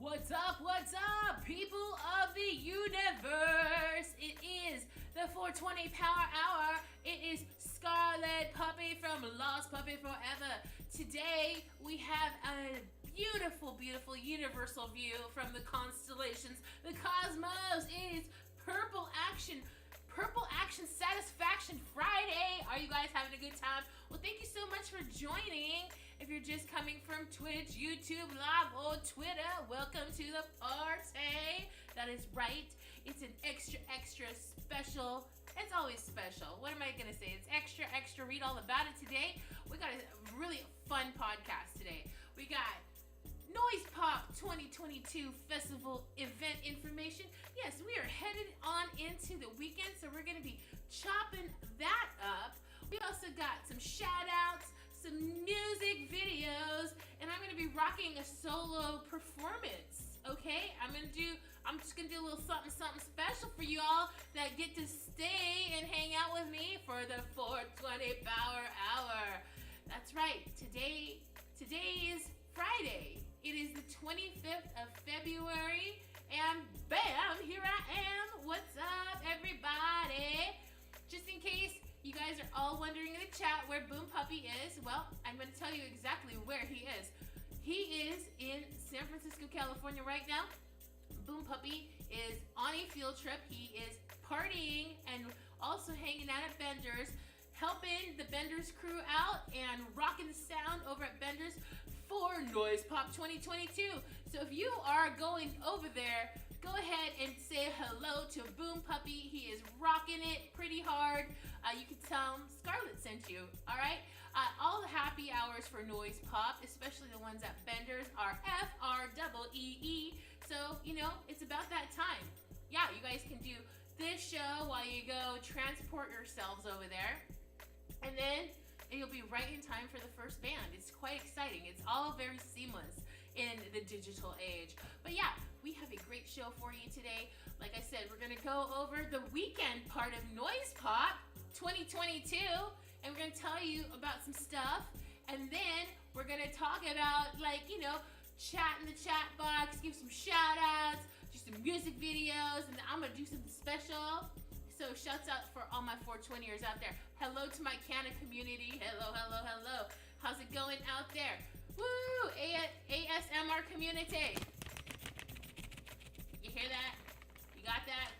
What's up, people of the universe? It is the 420 Power Hour. It is Scarlet Puppy from Lost Puppy Forever. Today, we have a beautiful universal view from the constellations, the cosmos. It is Purple Action Satisfaction Friday. Are you guys having a good time? Well, thank you so much for joining. If you're just coming from Twitch, YouTube Live, or Twitter, welcome to the party. That is right. It's an extra special. It's always special. What am I going to say? It's extra. Read all about it today. We got a really fun podcast today. We got Noise Pop 2022 Festival event information. Yes, we are headed on into the weekend, so we're going to be chopping that up. We also got some shout outs, some music videos, and I'm going to be rocking a solo performance. Okay, I'm just gonna do a little something special for you all that get to stay and hang out with me for the 420 Power Hour. That's right. Today is Friday. It is the 25th of February, and bam, here I am. What's up, everybody? Just in case you guys are all wondering in the chat where Boom Puppy is, well, I'm going to tell you exactly where he is. He is in San Francisco, California right now. Boom Puppy is on a field trip. He is partying and also hanging out at Bender's, helping the Bender's crew out and rocking the sound over at Bender's for Noise Pop 2022. So if you are going over there, go ahead and say hello to Boom Puppy. He is rocking it pretty hard. You can tell him Scarlet sent you, all right? All the happy hours for Noise Pop, especially the ones at Bender's, are FREE. So, it's about that time. Yeah, you guys can do this show while you go transport yourselves over there. And then you'll be right in time for the first band. It's quite exciting. It's all very seamless in the digital age. But yeah, we have a great show for you today. Like I said, we're gonna go over the weekend part of Noise Pop 2022, and we're gonna tell you about some stuff. And then we're gonna talk about, chat in the chat box, give some shout outs, do some music videos, and I'm gonna do something special. So shouts out for all my 420ers out there. Hello to my Canna community. Hello. How's it going out there? Woo! ASMR community. You hear that? You got that?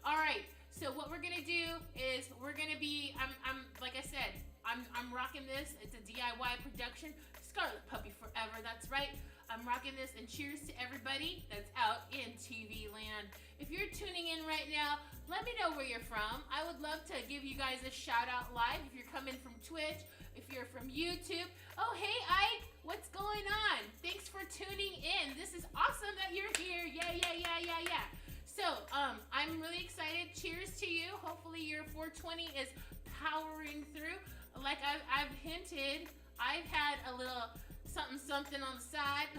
All right. So what we're gonna do is we're gonna be. I'm like I said. I'm rocking this. It's a DIY production. Scarlet Puppy Forever. That's right. I'm rocking this, and cheers to everybody that's out in TV land. If you're tuning in right now, let me know where you're from. I would love to give you guys a shout out live. If you're coming from Twitch, if you're from YouTube. Oh, hey Ike, what's going on? Thanks for tuning in. This is awesome that you're here. Yeah. So, I'm really excited. Cheers to you. Hopefully your 420 is powering through. Like I've hinted, I've had a little something on the side.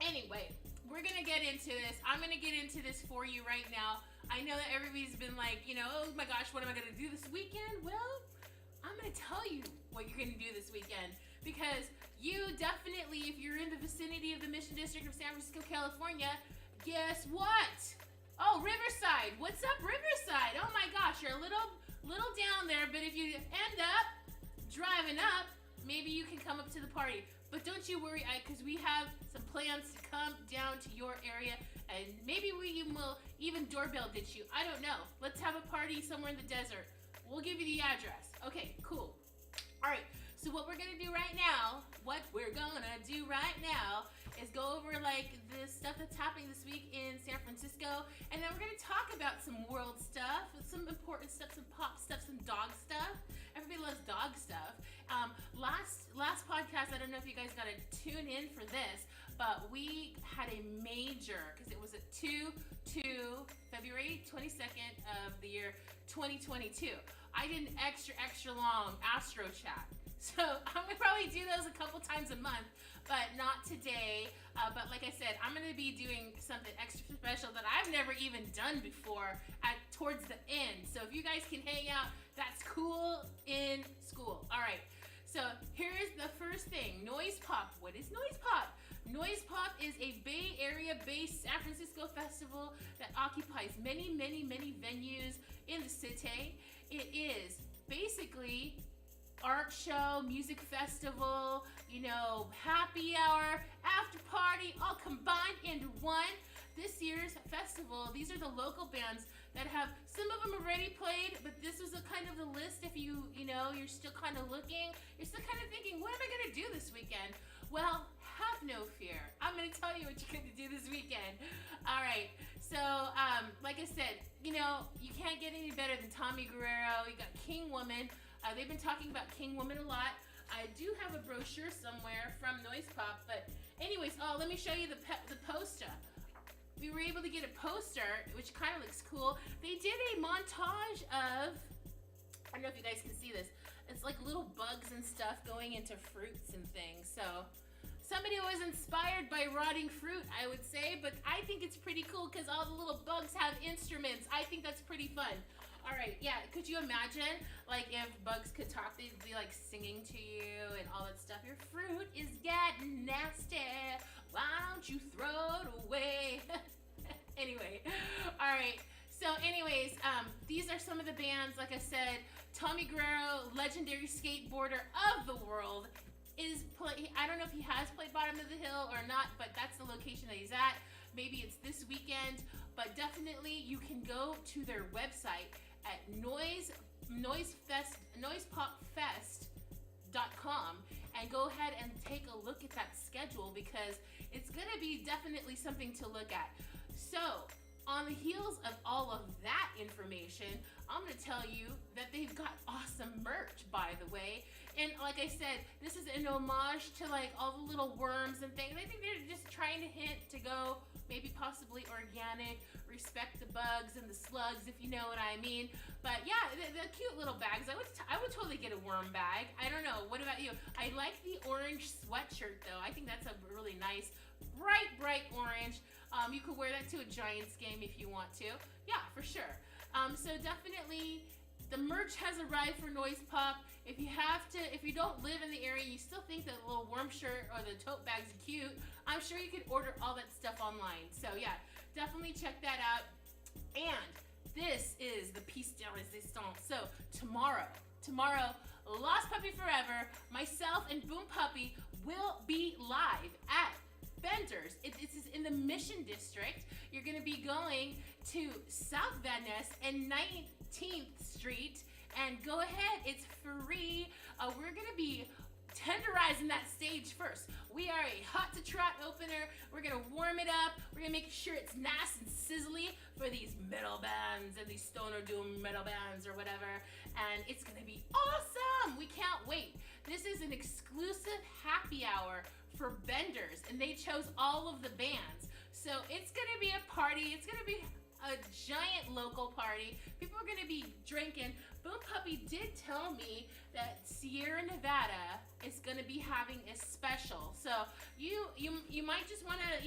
Anyway, we're gonna get into this. I'm gonna get into this for you right now. I know that everybody's been like, oh my gosh, what am I gonna do this weekend? Well, I'm gonna tell you what you're gonna do this weekend, because you definitely, if you're in the vicinity of the Mission District of San Francisco, California, guess what? Oh, Riverside. What's up, Riverside? Oh my gosh, you're a little down there, but if you end up driving up, maybe you can come up to the party. But don't you worry, because we have some plans to come down to your area, and maybe we will even doorbell ditch you. I don't know. Let's have a party somewhere in the desert. We'll give you the address. Okay, cool. All right, so what we're gonna do right now is go over the stuff that's happening this week in San Francisco, and then we're gonna talk about some world stuff, some important stuff, some pop stuff, some dog stuff. Everybody loves dog stuff. Last podcast, I don't know if you guys got to tune in for this, but we had a major, because it was at February 22nd of the year 2022. I did an extra long Astro chat. So I'm gonna probably do those a couple times a month, but not today. But like I said, I'm gonna be doing something extra special that I've never even done before towards the end. So if you guys can hang out, that's cool in school. All right. So here's the first thing, Noise Pop. What is Noise Pop? Noise Pop is a Bay Area-based San Francisco festival that occupies many, many, many venues in the city. It is basically art show, music festival, happy hour, after party, all combined into one. This year's festival, these are the local bands that have, some of them already played, but this was a kind of the list if you're still kind of looking, you're still kind of thinking, what am I gonna do this weekend? Well, have no fear. I'm gonna tell you what you're gonna do this weekend. All right, so like I said, you can't get any better than Tommy Guerrero. You got King Woman. They've been talking about King Woman a lot. I do have a brochure somewhere from Noise Pop, but anyways, let me show you the poster. We were able to get a poster, which kind of looks cool. They did a montage of, I don't know if you guys can see this, it's like little bugs and stuff going into fruits and things. So somebody was inspired by rotting fruit, I would say, but I think it's pretty cool because all the little bugs have instruments. I think that's pretty fun. All right, yeah, could you imagine, like, if bugs could talk, they'd be, like, singing to you and all that stuff. Your fruit is getting nasty. Why don't you throw it away? Anyway, all right. So anyways, these are some of the bands. Like I said, Tommy Guerrero, legendary skateboarder of the world, I don't know if he has played Bottom of the Hill or not, but that's the location that he's at. Maybe it's this weekend, but definitely you can go to their website at noisepopfest.com and go ahead and take a look at that schedule because it's gonna be definitely something to look at. So on the heels of all of that information, I'm gonna tell you that they've got awesome merch, by the way. And like I said, this is an homage to like all the little worms and things. I think they're just trying to hint to go maybe possibly organic, respect the bugs and the slugs, if you know what I mean. But yeah, the cute little bags. I would totally get a worm bag. I don't know. What about you? I like the orange sweatshirt though. I think that's a really nice, bright orange. You could wear that to a Giants game if you want to. Yeah, for sure. So definitely the merch has arrived for Noise Pop. If you don't live in the area, you still think that little worm shirt or the tote bag's cute, I'm sure you could order all that stuff online. So yeah, definitely check that out. And this is the piece de resistance. So tomorrow, Lost Puppy Forever, myself and Boom Puppy will be live at Bender's. This is in the Mission District. You're gonna be going to South Van Ness and 19th Street, and go ahead, it's free. We're gonna be tenderizing that stage first. We are a hot to trot opener. We're gonna warm it up. We're gonna make sure it's nice and sizzly for these metal bands and these stoner doom metal bands or whatever. And it's gonna be awesome. We can't wait. This is an exclusive happy hour for Bender's, and they chose all of the bands. So it's gonna be a party. It's gonna be a giant local party. People are gonna be drinking. Boom Puppy did tell me that Sierra Nevada is gonna be having a special. So you might just wanna,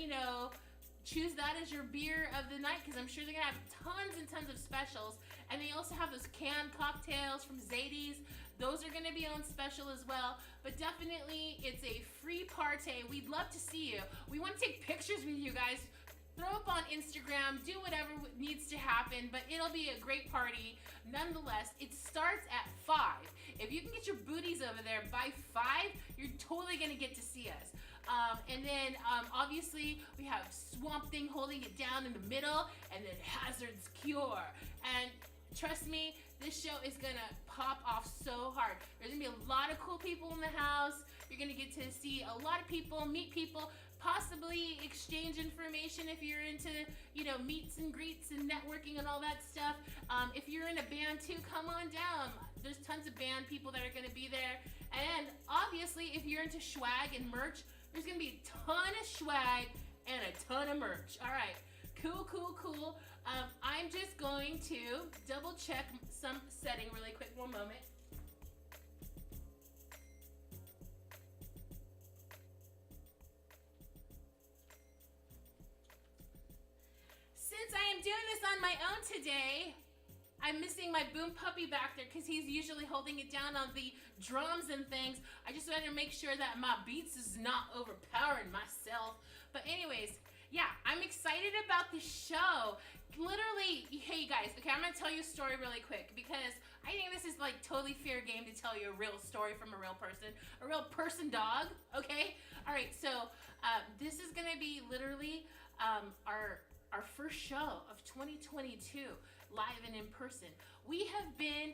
choose that as your beer of the night, because I'm sure they're gonna have tons and tons of specials. And they also have those canned cocktails from Zadie's. Those are gonna be on special as well. But definitely it's a free party. We'd love to see you. We wanna take pictures with you guys. Throw up on Instagram, do whatever needs to happen, but it'll be a great party. Nonetheless, it starts at 5. If you can get your booties over there by 5, you're totally gonna get to see us. And then obviously we have Swamp Thing holding it down in the middle, and then Hazard's Cure. And trust me, this show is gonna pop off so hard. There's gonna be a lot of cool people in the house. You're gonna get to see a lot of people, meet people, possibly exchange information if you're into, meets and greets and networking and all that stuff. If you're in a band too, come on down. There's tons of band people that are gonna be there. And obviously, if you're into swag and merch, there's gonna be a ton of swag and a ton of merch. All right, cool. I'm just going to double check some setting really quick. One moment. Since I am doing this on my own today, I'm missing my Boom Puppy back there because he's usually holding it down on the drums and things. I just wanted to make sure that my beats is not overpowering myself. But anyways, yeah, I'm excited about the show. Literally, hey you guys, okay, I'm gonna tell you a story really quick because I think this is like totally fair game to tell you a real story from a real person dog, okay? All right, so this is gonna be literally our first show of 2022, live and in person. We have been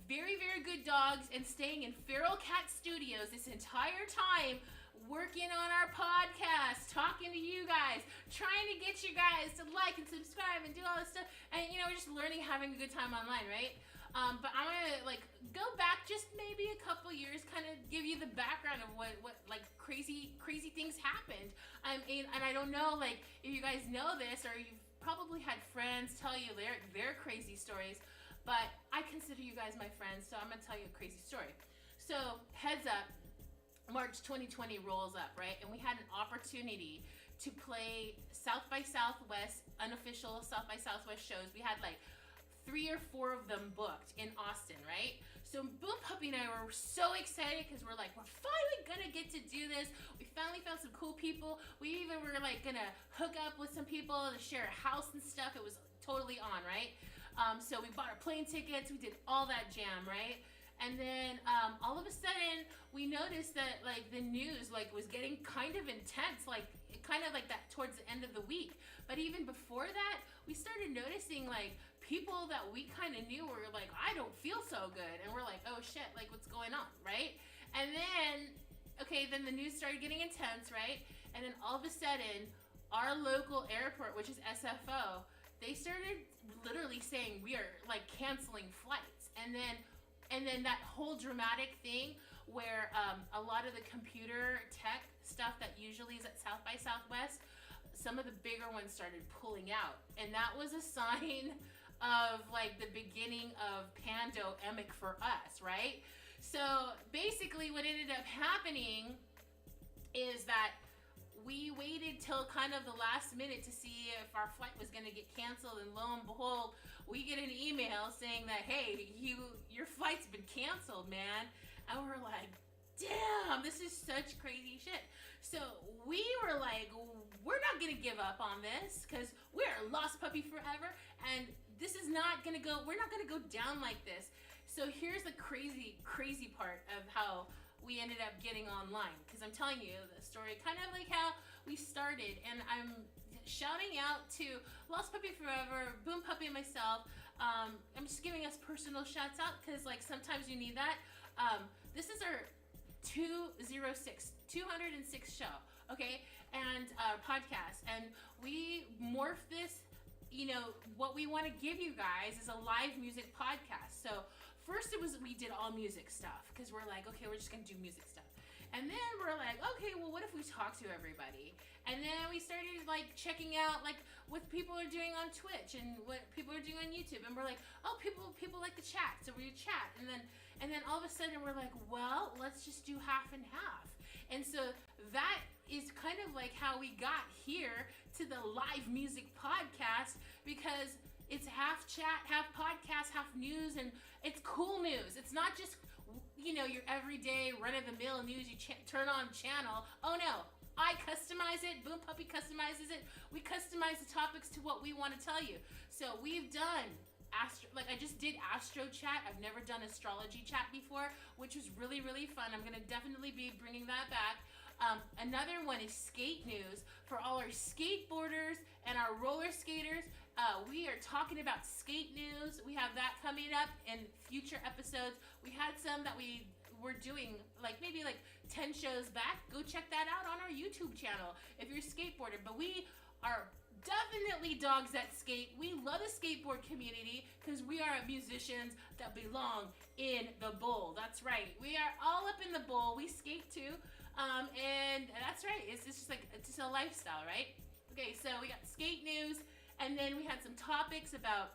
very, very good dogs and staying in Feral Cat Studios this entire time, working on our podcast, talking to you guys, trying to get you guys to like and subscribe and do all this stuff. And you know, we're just learning, having a good time online, right? But I'm gonna like go back just maybe a couple years, kind of give you the background of what like crazy things happened. And I don't know like if you guys know this, or you've probably had friends tell you their crazy stories, but I consider you guys my friends, so I'm gonna tell you a crazy story. So heads up, March 2020 rolls up, right? And we had an opportunity to play South by Southwest, unofficial South by Southwest shows. We had like 3 or 4 of them booked in Austin, right? So Boom Puppy and I were so excited because we're like, we're finally gonna get to do this. We finally found some cool people. We even were like gonna hook up with some people to share a house and stuff. It was totally on, right? So we bought our plane tickets. We did all that jam, right? And then all of a sudden we noticed that like the news like was getting kind of intense, like kind of like that towards the end of the week. But even before that, we started noticing like people that we kind of knew were like, I don't feel so good. And we're like, oh shit, like what's going on, right? And then, okay, then the news started getting intense, right? And then all of a sudden, our local airport, which is SFO, they started literally saying we are like canceling flights. And then that whole dramatic thing where a lot of the computer tech stuff that usually is at South by Southwest, some of the bigger ones started pulling out. And that was a sign of like the beginning of pandemic for us, right? So basically what ended up happening is that we waited till kind of the last minute to see if our flight was going to get canceled, and lo and behold, we get an email saying that, hey, your flight's been canceled, man. And we're like, damn, this is such crazy shit. So we were like, we're not going to give up on this because we're Lost Puppy forever, and this is not going to go, we're not going to go down like this. So here's the crazy part of how we ended up getting online, because I'm telling you the story kind of like how we started, and I'm shouting out to Lost Puppy Forever, Boom Puppy, and myself. I'm just giving us personal shouts out because like sometimes you need that. This is our 206 show, okay, and podcast, and we morphed this. You know, what we want to give you guys is a live music podcast. So first we did all music stuff because we're like, okay, we're just gonna do music stuff. And then we're like, okay, well, what if we talk to everybody? And then we started like checking out like what people are doing on Twitch and what people are doing on YouTube. And we're like, oh, people like to chat, so we chat. And then all of a sudden we're like, well, let's just do half and half. And so that is kind of like how we got here to the live music podcast, because it's half chat, half podcast, half news, and it's cool news. It's not just, you know, your everyday run-of-the-mill news you turn on channel. Oh no, I customize it. Boom Puppy customizes it. We customize the topics to what we want to tell you. So we've done I just did Astro Chat. I've never done astrology chat before, which was really, really fun. I'm gonna definitely be bringing that back. Another one is skate news for all our skateboarders and our roller skaters. We are talking about skate news. We have that coming up in future episodes. We had some that we were doing like maybe like 10 shows back. Go check that out on our YouTube channel if you're a skateboarder. But we are definitely dogs that skate. We love the skateboard community because we are musicians that belong in the bowl. That's right. We are all up in the bowl. We skate too. And that's right. It's just like, it's just a lifestyle, right? Okay, so we got skate news, and then we had some topics about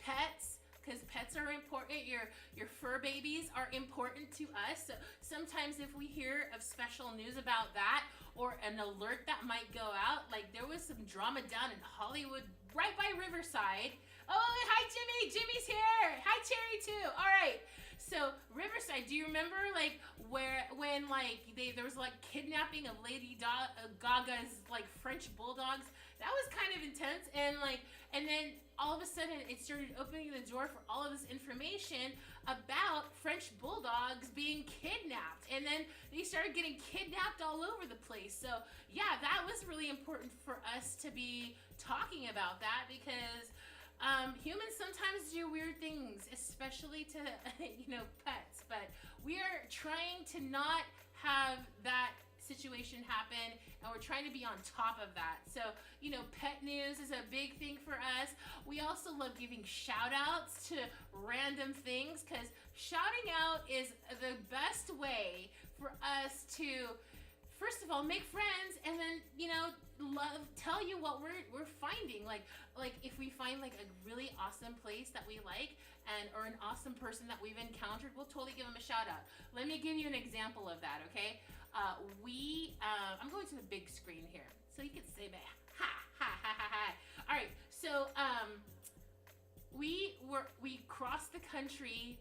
pets, because pets are important. Your fur babies are important to us. So sometimes if we hear of special news about that, or an alert that might go out, like there was some drama down in Hollywood, right by Riverside, Oh, hi, Jimmy. Jimmy's here. Hi, Cherry too. All right. So Riverside, do you remember like when like there was like kidnapping of Gaga's like French bulldogs? That was kind of intense, and then all of a sudden it started opening the door for all of this information about French bulldogs being kidnapped, and then they started getting kidnapped all over the place. So yeah, that was really important for us to be talking about that because humans sometimes do weird things, especially to pets. But we are trying to not have that situation happen, and we're trying to be on top of that. So pet news is a big thing for us. We also love giving shout outs to random things because shouting out is the best way for us to first of all make friends, and then tell you what we're finding, like if we find like a really awesome place that we like or an awesome person that we've encountered, we'll totally give them a shout out. Let me give you an example of that. Okay, I'm going to the big screen here so you can say that. Ha ha ha ha ha. All right, so we crossed the country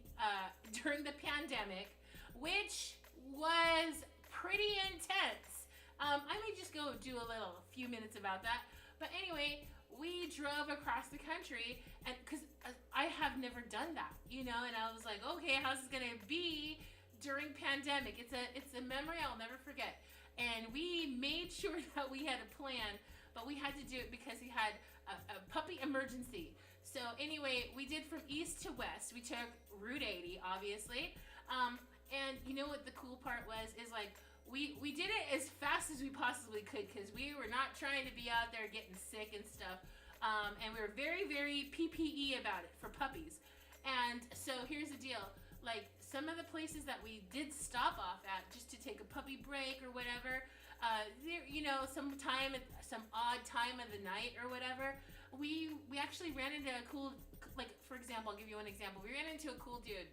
during the pandemic, which was pretty intense. I may just go do a few minutes about that. But anyway, we drove across the country, and because I have never done that, and I was like, okay, how's this gonna be during pandemic? It's a memory I'll never forget. And we made sure that we had a plan, but we had to do it because we had a puppy emergency. So anyway, we did from east to west. We took Route 80, obviously. And you know what the cool part was is like we did it as fast as we possibly could because we were not trying to be out there getting sick and stuff. And we were very, very PPE about it for puppies. And so here's the deal. Like some of the places that we did stop off at just to take a puppy break or whatever, some odd time of the night or whatever, we actually ran into a cool, like for example, I'll give you one example. We ran into a cool dude.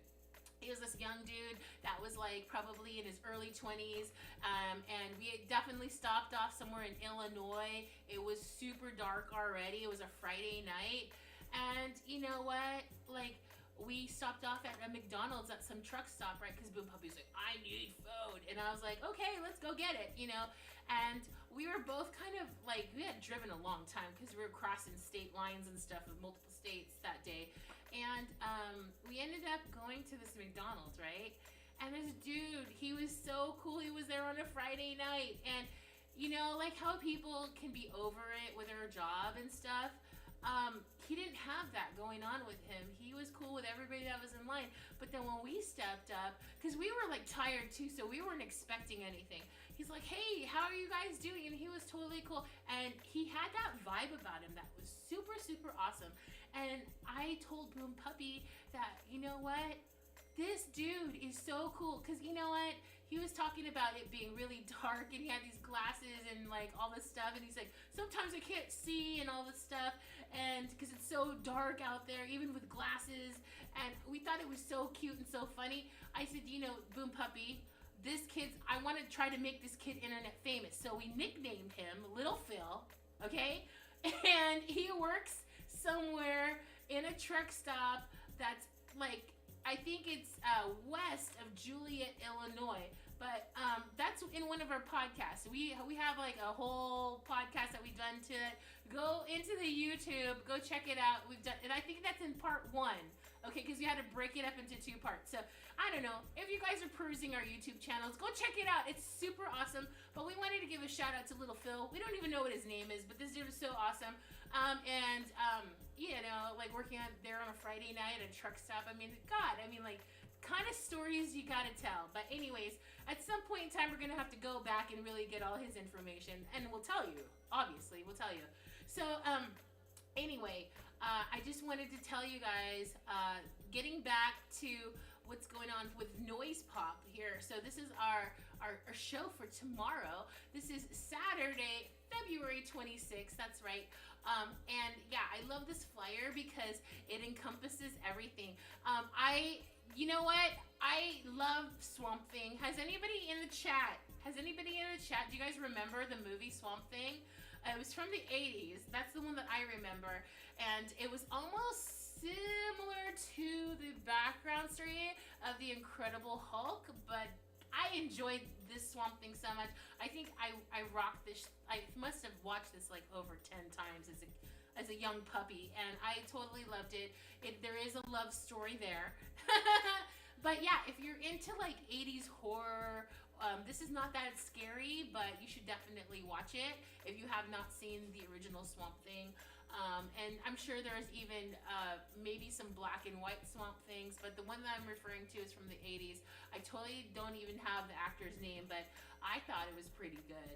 He was this young dude that was like probably in his early 20s, and we definitely stopped off somewhere in Illinois. It was super dark already. It was a Friday night, and you know what? Like we stopped off at a McDonald's at some truck stop, right? Because Boom Puppy's like, I need food, and I was like, okay, let's go get it, And we were both kind of like we had driven a long time because we were crossing state lines and stuff with multiple states that day. And we ended up going to this McDonald's, right? And this dude, he was so cool. He was there on a Friday night. And, like how people can be over it with their job and stuff. He didn't have that going on with him. He was cool with everybody that was in line. But then when we stepped up, because we were like tired too, so we weren't expecting anything. He's like, hey, how are you guys doing? And he was totally cool. And he had that vibe about him that was super, super awesome. And I told Boom Puppy that, you know what? This dude is so cool. Because you know what? He was talking about it being really dark, and he had these glasses and like all this stuff. And he's like, sometimes I can't see and all this stuff. And because it's so dark out there, even with glasses. And we thought it was so cute and so funny. I said, Boom Puppy, I want to try to make this kid internet famous. So we nicknamed him Little Phil, okay? And he works somewhere in a truck stop that's like, I think it's west of Joliet, Illinois. But that's in one of our podcasts. We have like a whole podcast that we've done to it. Go into the YouTube, go check it out. We've done, and I think that's in part 1. Okay, because we had to break it up into 2 parts. So I don't know if you guys are perusing our YouTube channels, go check it out. It's super awesome. But we wanted to give a shout out to Little Phil. We don't even know what his name is, but this dude is so awesome. Like working there on a Friday night at a truck stop. I mean, God, like kind of stories you gotta tell. But anyways, at some point in time, we're gonna have to go back and really get all his information, and we'll tell you. Obviously, we'll tell you. So, anyway, I just wanted to tell you guys, getting back to what's going on with Noise Pop here. So this is our show for tomorrow. This is Saturday, February 26th. That's right. And yeah, I love this flyer because it encompasses everything. You know what? I love Swamp Thing. Has anybody in the chat? Do you guys remember the movie Swamp Thing? It was from the 80s. That's the one that I remember. And it was almost similar to the background story of the Incredible Hulk, but I enjoyed this Swamp Thing so much. I think I rocked this. I must have watched this like over 10 times as a young puppy, and I totally loved it. There is a love story there. But yeah, if you're into like 80s horror, this is not that scary, but you should definitely watch it if you have not seen the original Swamp Thing. And I'm sure there's even maybe some black and white Swamp Things, but the one that I'm referring to is from the 80s. I totally don't even have the actor's name, but I thought it was pretty good.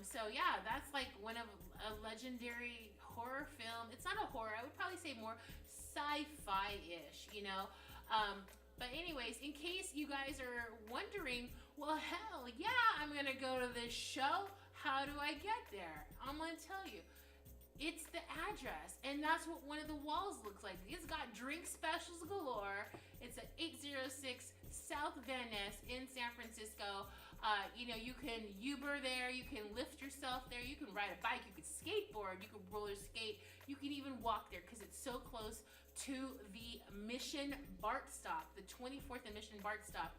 So yeah, that's like one of a legendary horror film. It's not a horror. I would probably say more sci-fi-ish, you know? But anyways, in case you guys are wondering, well, hell yeah, I'm going to go to this show. How do I get there? I'm going to tell you. It's the address, and that's what one of the walls looks like. It's got drink specials galore. It's at 806 South Van Ness in San Francisco. You know, you can Uber there, you can lift yourself there, you can ride a bike, you can skateboard, you can roller skate, you can even walk there because it's so close to the Mission BART stop, the 24th and Mission BART stop.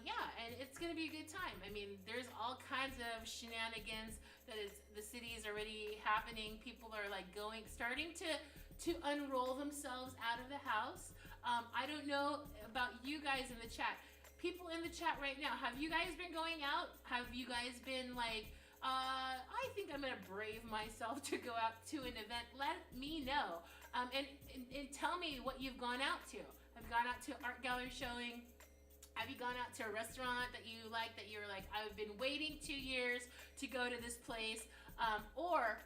Yeah, and it's gonna be a good time. I mean, there's all kinds of shenanigans that is the city is already happening. People are like starting to unroll themselves out of the house. I don't know about you guys in the chat. People in the chat right now, have you guys been going out? Have you guys been like, I think I'm gonna brave myself to go out to an event? Let me know. And tell me what you've gone out to. Have you gone out to art gallery showing? Have you gone out to a restaurant that you like, that you're like, I've been waiting 2 years to go to this place? Or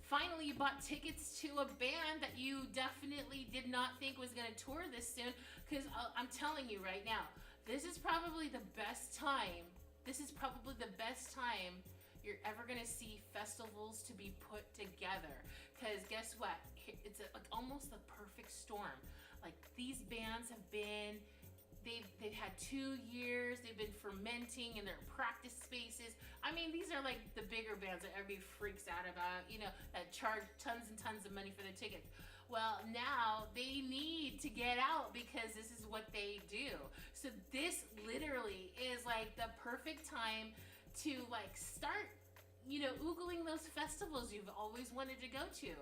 finally you bought tickets to a band that you definitely did not think was going to tour this soon? Because I'm telling you right now, this is probably the best time. This is probably the best time you're ever going to see festivals to be put together. Because guess what? It's like almost the perfect storm. Like these bands have been... They've had 2 years. They've been fermenting in their practice spaces. I mean, these are like the bigger bands that everybody freaks out about, you know, that charge tons and tons of money for their tickets. Well, now they need to get out because this is what they do. So this literally is like the perfect time to like start, you know, oogling those festivals you've always wanted to go to.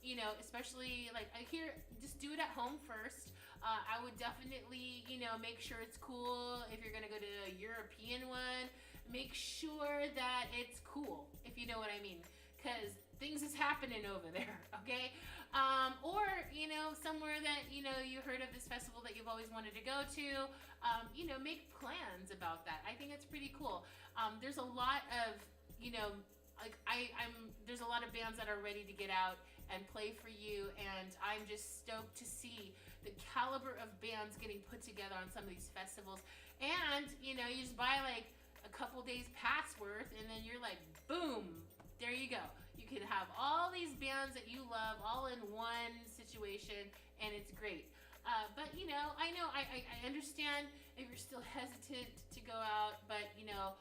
You know, especially like I hear, just do it at home first. I would definitely, you know, make sure it's cool. If you're gonna go to a European one, make sure that it's cool, if you know what I mean, because things is happening over there, okay? Or, you know, somewhere that, you know, you heard of this festival that you've always wanted to go to, you know, make plans about that. I think it's pretty cool. There's a lot of, you know, like there's a lot of bands that are ready to get out and play for you, and I'm just stoked to see the caliber of bands getting put together on some of these festivals. And you know, you just buy like a couple days pass worth, and then you're like, boom, there you go. You can have all these bands that you love all in one situation, and it's great. But you know, I understand if you're still hesitant to go out, but you know,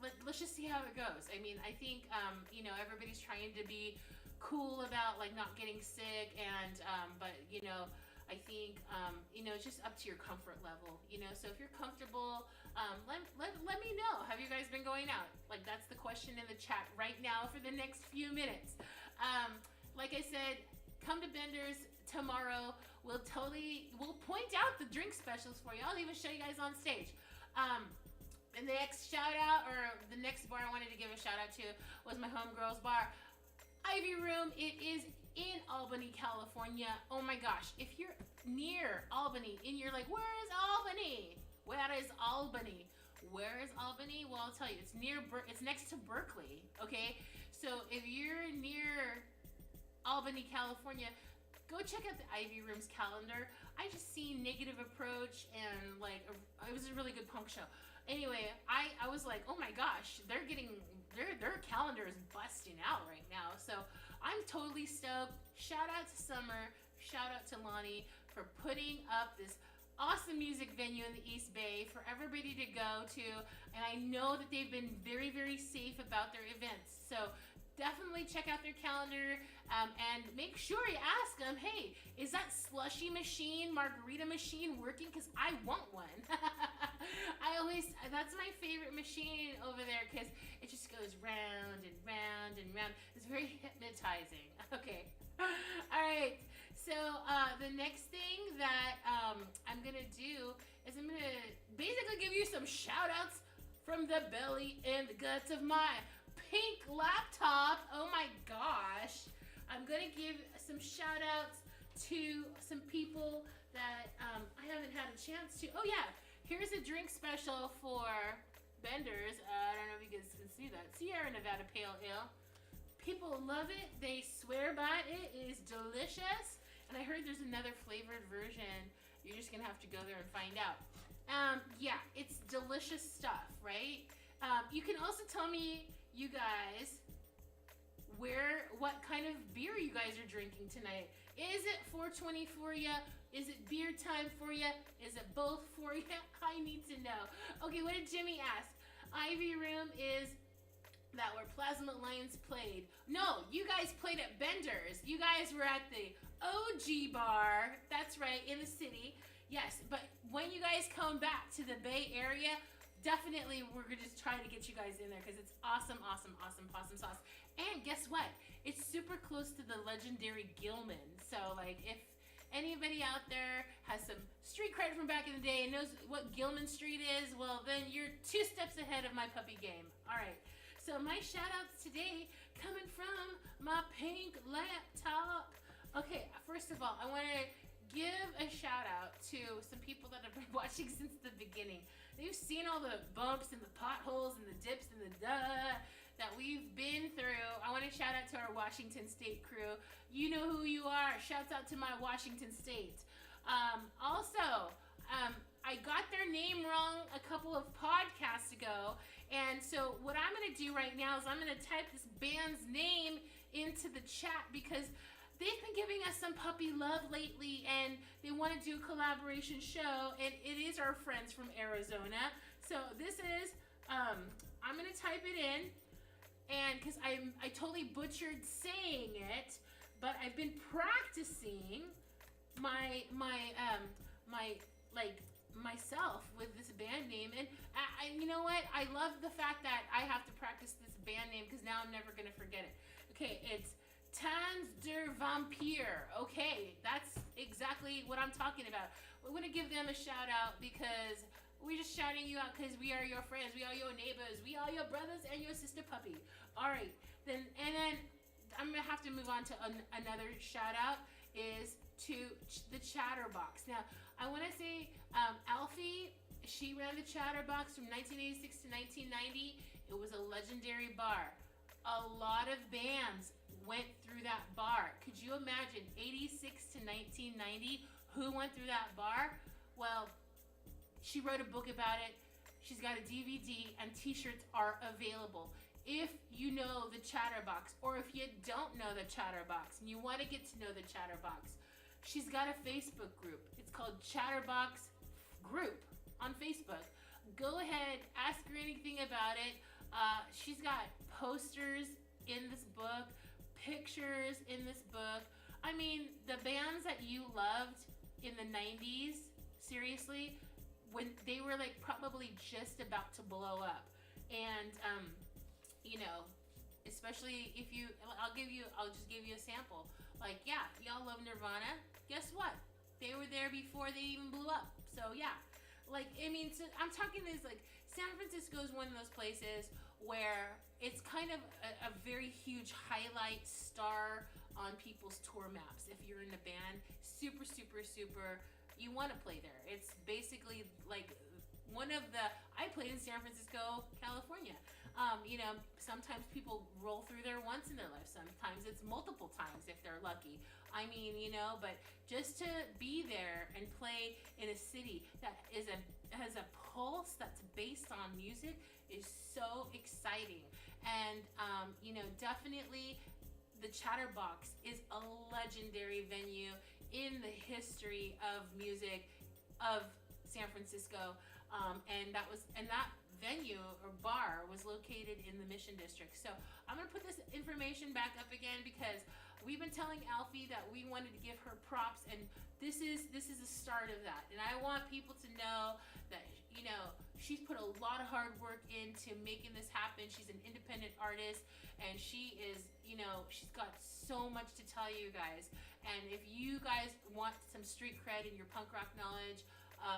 let's just see how it goes. I mean, I think you know, everybody's trying to be cool about like not getting sick, and but you know, I think you know, it's just up to your comfort level, you know. So if you're comfortable, let me know. Have you guys been going out? Like, that's the question in the chat right now for the next few minutes. Like I said, come to Bender's tomorrow. We'll point out the drink specials for you. I'll even show you guys on stage. And the next shout out, or the next bar I wanted to give a shout out to, was my homegirls bar, Ivy Room. It is in Albany, California. Oh my gosh, if you're near Albany and you're like, where is Albany? Where is Albany? Where is Albany? Well, I'll tell you, it's next to Berkeley, okay? So if you're near Albany, California, go check out the Ivy Room's calendar. I just seen Negative Approach, and like, it was a really good punk show. Anyway, I was like, oh my gosh, their calendar is busting out right now. So I'm totally stoked. Shout out to Summer, shout out to Lonnie for putting up this awesome music venue in the East Bay for everybody to go to, and I know that they've been very, very safe about their events. So definitely check out their calendar, and make sure you ask them, hey, is that slushy machine, margarita machine working? Because I want one. That's my favorite machine over there because it just goes round and round and round. It's very hypnotizing. Okay. All right. So the next thing that I'm going to do is I'm going to basically give you some shout outs from the belly and the guts of my pink laptop. Oh my gosh. I'm going to give some shout outs to some people that I haven't had a chance to. Oh yeah, here's a drink special for Benders. I don't know if you guys can see that. Sierra Nevada Pale Ale. People love it. They swear by it. It is delicious. And I heard there's another flavored version. You're just going to have to go there and find out. Yeah, it's delicious stuff, right? You can also tell me, you guys, what kind of beer you guys are drinking tonight. Is it 420 for you? Is it beer time for you? Is it both for you? I need to know. Okay, what did Jimmy ask? Ivy Room is that where Plasma Lions played. No, you guys played at Bender's. You guys were at the OG bar. That's right, in the city. Yes, but when you guys come back to the Bay Area, definitely we're just trying to get you guys in there because it's awesome, awesome, awesome possum sauce. And guess what? It's super close to the legendary Gilman. So like if anybody out there has some street cred from back in the day and knows what Gilman Street is, well then you're 2 steps ahead of my puppy game. All right. So my shout outs today coming from my pink laptop. Okay, first of all, I want to give a shout out to some people that have been watching since the beginning. They've seen all the bumps and the potholes and the dips and the that we've been through. I want to shout out to our Washington State crew. You know who you are. Shouts out to my Washington State. Also, I got their name wrong a couple of podcasts ago. And so what I'm going to do right now is I'm going to type this band's name into the chat because they've been giving us some puppy love lately and they want to do a collaboration show, and it is our friends from Arizona. So this is, I'm going to type it in, and because I totally butchered saying it, but I've been practicing myself with this band name, and I you know what? I love the fact that I have to practice this band name because now I'm never going to forget it. Okay, it's Tanz der Vampir. Okay, that's exactly what I'm talking about. We're going to give them a shout out because we're just shouting you out because we are your friends, we are your neighbors, we are your brothers and your sister puppy. All right, then I'm going to have to move on to another shout out is to the Chatterbox. Now, I want to say Alfie, she ran the Chatterbox from 1986 to 1990. It was a legendary bar. A lot of bands went through that bar. Could you imagine 86 to 1990? Who went through that bar? Well, she wrote a book about it. She's got a DVD and t-shirts are available. If you know the Chatterbox, or if you don't know the Chatterbox and you want to get to know the Chatterbox, she's got a Facebook group. It's called Chatterbox Group on Facebook. Go ahead, ask her anything about it. She's got posters in this book, pictures in this book. I mean, the bands that you loved in the 90s, seriously, when they were like probably just about to blow up. And, you know, especially if I'll just give you a sample. Like, yeah, y'all love Nirvana. Guess what? They were there before they even blew up. So yeah, like, I mean, so I'm talking this, like, San Francisco is one of those places where it's kind of a very huge highlight star on people's tour maps. If you're in a band, super, super, super, you want to play there. It's basically like I played in San Francisco, California. You know, sometimes people roll through there once in their life. Sometimes it's multiple times if they're lucky. I mean, you know, but just to be there and play in a city that has a pulse that's based on music is so exciting. And, you know, definitely the Chatterbox is a legendary venue in the history of music. of San Francisco, and that venue or bar was located in the Mission District. So I'm gonna put this information back up again because we've been telling Alfie that we wanted to give her props, and this is the start of that. And I want people to know that, you know, she's put a lot of hard work into making this happen. She's an independent artist, and she is, you know, she's got so much to tell you guys. And if you guys want some street cred in your punk rock knowledge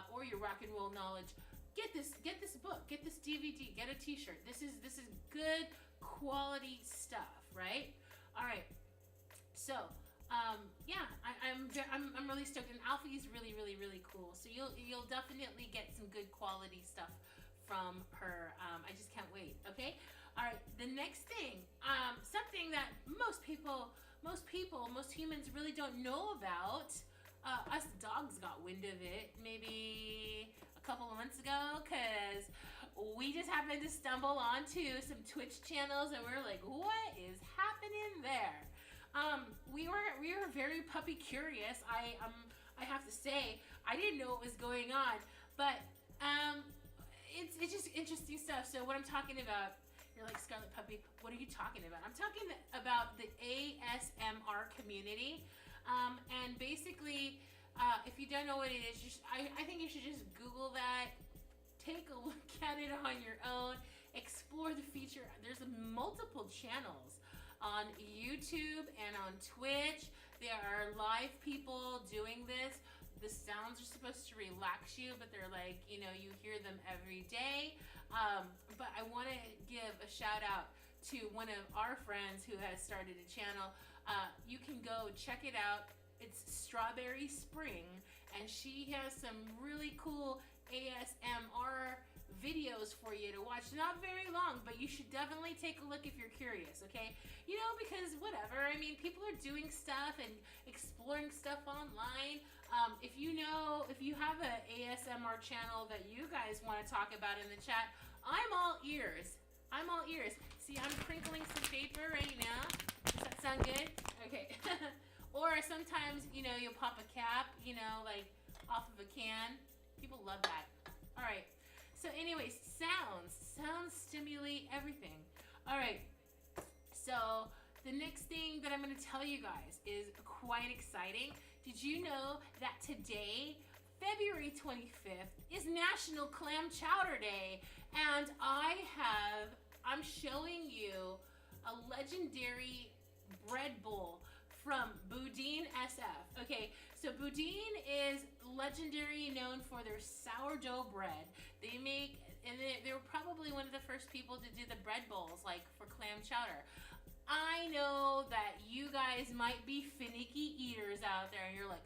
or your rock and roll knowledge, get this book, get this DVD, get a T-shirt. This is good quality stuff, right? All right. So, yeah, I'm really stoked, and Alfie is really cool. So you'll definitely get some good quality stuff from her. I just can't wait. Okay. All right. The next thing, something that most humans really don't know about. Us dogs got wind of it maybe a couple of months ago because we just happened to stumble onto some Twitch channels, and we're like, what is happening there? We were very puppy curious. I have to say, I didn't know what was going on, but it's just interesting stuff. So what I'm talking about, you're like, Scarlet Puppy, what are you talking about? I'm talking about the ASMR community, and basically, if you don't know what it is, I think you should just Google that, take a look at it on your own, explore the feature. There's multiple channels on YouTube and on Twitch. There are live people doing this. The sounds are supposed to relax you, but they're like, you know, you hear them every day. But I want to give a shout out to one of our friends who has started a channel. You can go check it out. It's Strawberry Spring, and she has some really cool ASMR videos for you to watch. Not very long, but you should definitely take a look if you're curious, okay? You know, because whatever, I mean, people are doing stuff and exploring stuff online. If you have an ASMR channel that you guys want to talk about in the chat, I'm all ears. I'm all ears. See, I'm crinkling some paper right now. Does that sound good? Okay. Or sometimes, you know, you'll pop a cap, you know, like off of a can. People love that. All right. So anyways, sounds stimulate everything. All right. So the next thing that I'm going to tell you guys is quite exciting. Did you know that today, February 25th, is National Clam Chowder Day? And I'm showing you a legendary bread bowl from Boudin SF. Okay, so Boudin is legendary, known for their sourdough bread. They were probably one of the first people to do the bread bowls, like for clam chowder. I know that you guys might be finicky eaters out there, and you're like,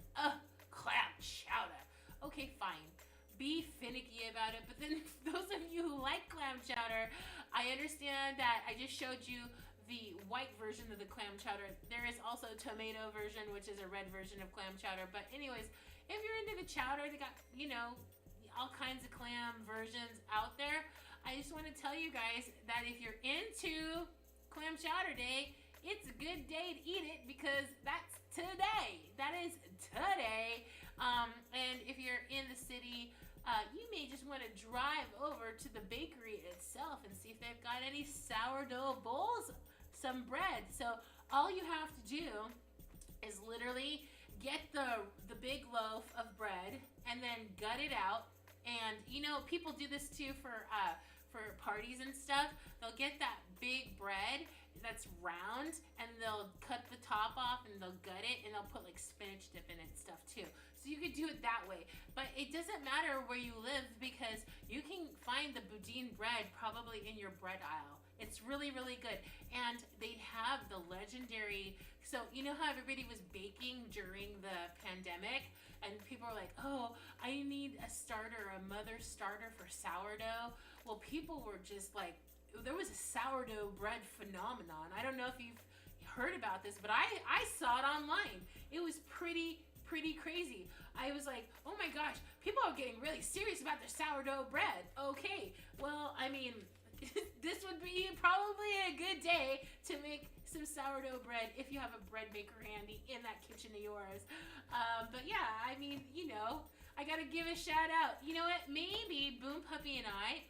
clam chowder. Okay, fine. Be finicky about it. But then those of you who like clam chowder, I understand that I just showed you the white version of the clam chowder. There is also a tomato version, which is a red version of clam chowder. But anyways, if you're into the chowder, they got, you know, all kinds of clam versions out there. I just want to tell you guys that if you're into Clam Chowder Day, it's a good day to eat it because that's today. That is today. And if you're in the city, you may just want to drive over to the bakery itself and see if they've got any sourdough bowls, some bread. So all you have to do is literally get the big loaf of bread and then gut it out. And you know, people do this too for parties and stuff. They'll get that big bread that's round and they'll cut the top off and they'll gut it and they'll put like spinach dip in it and stuff too. So you could do it that way. But it doesn't matter where you live because you can find the Boudin bread probably in your bread aisle. It's really, really good. And they have the legendary, so you know how everybody was baking during the pandemic and people are like, oh, I need a starter, a mother starter for sourdough. Well, people were just like, there was a sourdough bread phenomenon. I don't know if you've heard about this, but I saw it online. It was pretty crazy. I was like, oh my gosh, people are getting really serious about their sourdough bread. Okay, well, I mean, this would be probably a good day to make some sourdough bread if you have a bread maker handy in that kitchen of yours. But yeah, I mean, you know, I gotta give a shout out. You know what? Maybe Boom Puppy and I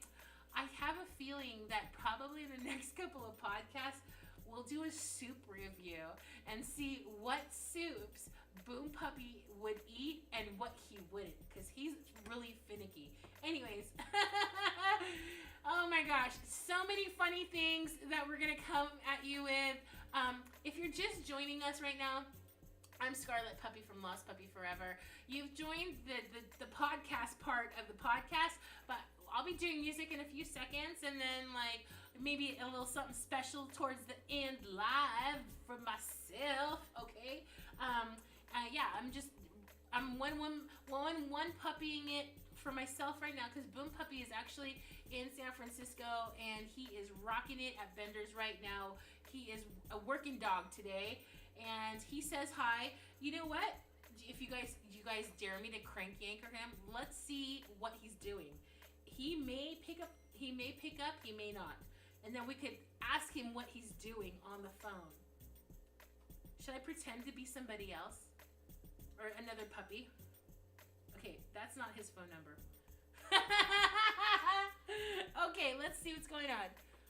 have a feeling that probably in the next couple of podcasts, we'll do a soup review and see what soups Boom Puppy would eat and what he wouldn't, because he's really finicky. Anyways, oh my gosh, so many funny things that we're gonna come at you with. If you're just joining us right now, I'm Scarlet Puppy from Lost Puppy Forever. You've joined the podcast part of the podcast, but I'll be doing music in a few seconds, and then like maybe a little something special towards the end live for myself. Okay. Yeah, I'm one puppying it for myself right now, because Boom Puppy is actually in San Francisco and he is rocking it at Bender's right now. He is a working dog today, and he says hi. You know what? If you guys dare me to crank yanker him, let's see what he's doing. He may pick up, he may not. And then we could ask him what he's doing on the phone. Should I pretend to be somebody else? Or another puppy? Okay, that's not his phone number. Okay, let's see what's going on.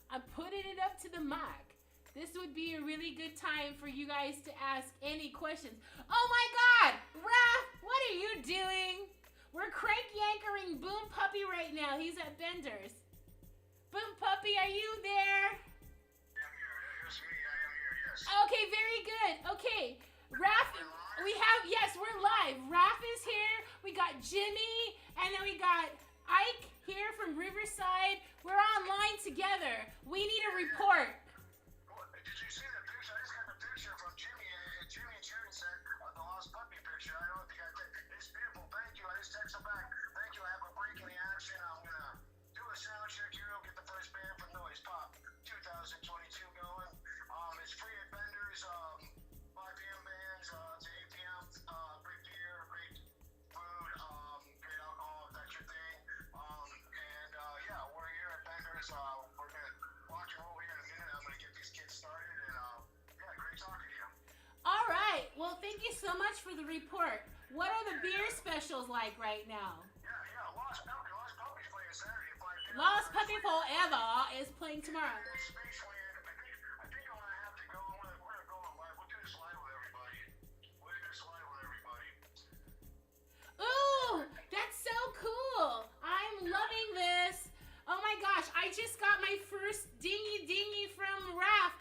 I'm putting it up to the mic. This would be a really good time for you guys to ask any questions. Oh my God! Raph, what are you doing? We're crank yankering Boom Puppy right now. He's at Bender's. Boom Puppy, are you there? I am here. It's me. I am here, yes. Okay, very good. Okay, Raph, yes, we're live. Raph is here. We got Jimmy, and then we got Ike here from Riverside. We're online together. We need a report. Did you see the picture? I just got the picture from Jimmy. Jimmy and Sharon sent the lost puppy picture. I don't think I did. It's beautiful. Thank you. I just texted back. Thank you. I have a break in the action. I'm going to do a sound check here. We'll get the first band from Noise Pop 2022 going. It's free at Bender's. 5 p.m. bands to 8 p.m. Great beer, great food, great alcohol, if that's your thing. And yeah, we're here at Bender's. We're going to rock and roll here in a minute. I'm going to get these kids started, and yeah, great talking to you. All right. Well, thank you so much for the report. What are the beer specials like right now? Yeah, Lost Puppy's playing Saturday at 5 p.m. Lost Puppy Forever is playing tomorrow. Spaceland. I think I'm going to have to go. We're going to go on live. We'll do this live with everybody. Ooh, that's so cool. I'm loving this. Oh my gosh, I just got my first dingy from Raph.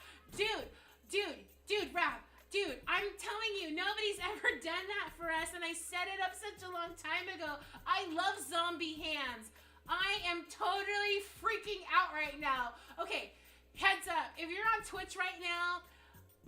Raph. Dude, I'm telling you, nobody's ever done that for us, and I set it up such a long time ago. I love zombie hands. I am totally freaking out right now. Okay, heads up. If you're on Twitch right now,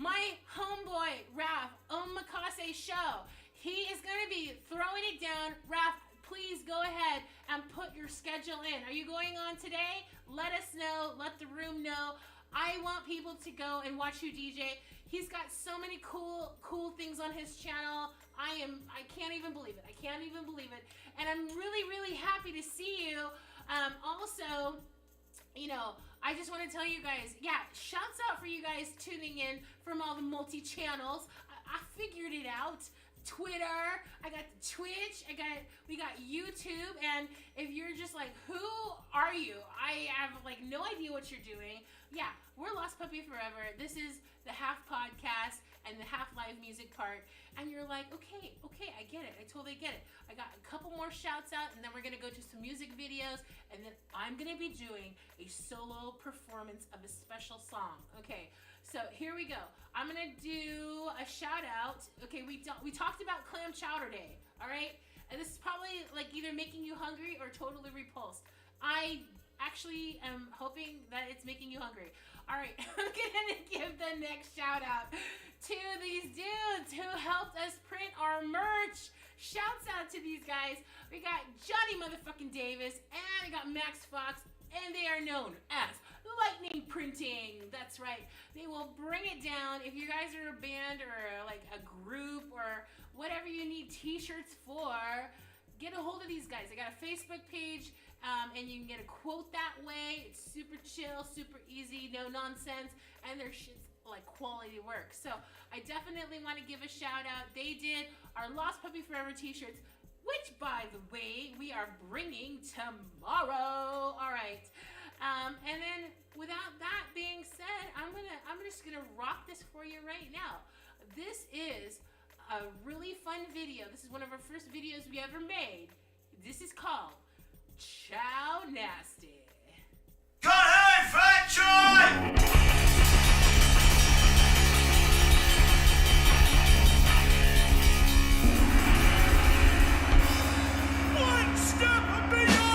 my homeboy, Raph, Omakase Show, he is going to be throwing it down. Raph, please go ahead and put your schedule in. Are you going on today? Let us know. Let the room know. I want people to go and watch you DJ. He's got so many cool things on his channel. I can't even believe it. And I'm really happy to see you. Also, you know, I just want to tell you guys, yeah, shouts out for you guys tuning in from all the multi-channels. I figured it out. Twitter, I got the Twitch, we got YouTube, and if you're just like, who are you? I have like no idea what you're doing. Yeah, we're Lost Puppy Forever. This is the half podcast and the half live music part, and you're like, okay, I get it. I totally get it. I got a couple more shouts out, and then we're gonna go to some music videos, and then I'm gonna be doing a solo performance of a special song. Okay. So here we go. I'm gonna do a shout out. Okay, we talked about Clam Chowder Day. All right, and this is probably like either making you hungry or totally repulsed. I actually am hoping that it's making you hungry. All right, I'm gonna give the next shout out to these dudes who helped us print our merch. Shouts out to these guys. We got Johnny motherfucking Davis and we got Max Fox, and they are known as Lightning Printing. That's right. They will bring it down. If you guys are a band or like a group or whatever you need t-shirts for, get a hold of these guys. They got a Facebook page, and you can get a quote that way. It's super chill, super easy, no nonsense, and their shit's like quality work. So I definitely want to give a shout out. They did our Lost Puppy Forever t-shirts. which, by the way, we are bringing tomorrow. All right. And then, without that being said, I'm just gonna rock this for you right now. This is a really fun video. This is one of our first videos we ever made. This is called Chow Nasty. Cut hey, fat joy! One step beyond!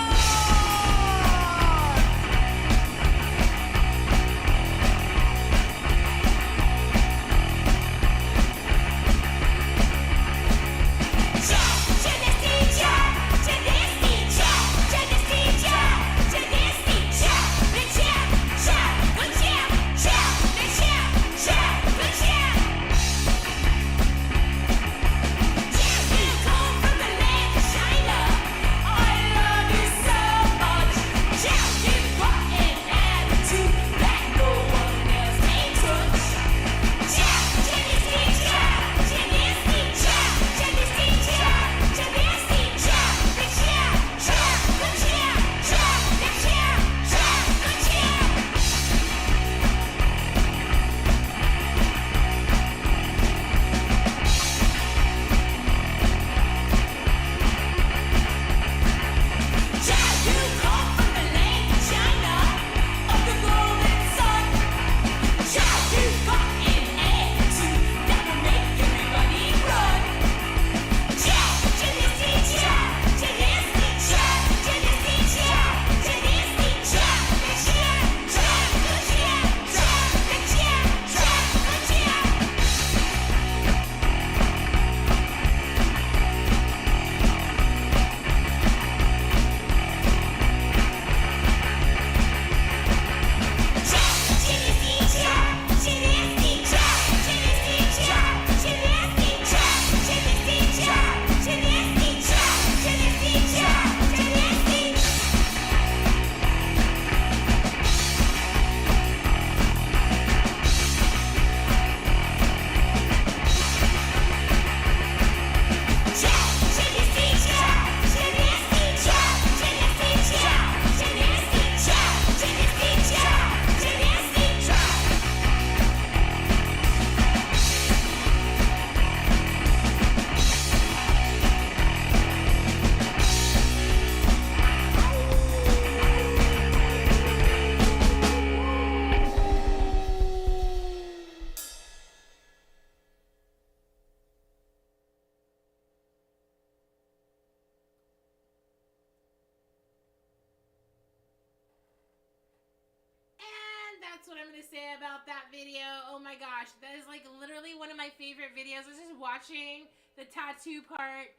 That's what I'm gonna say about that video. Oh my gosh, that is like literally one of my favorite videos. I was just watching the tattoo part.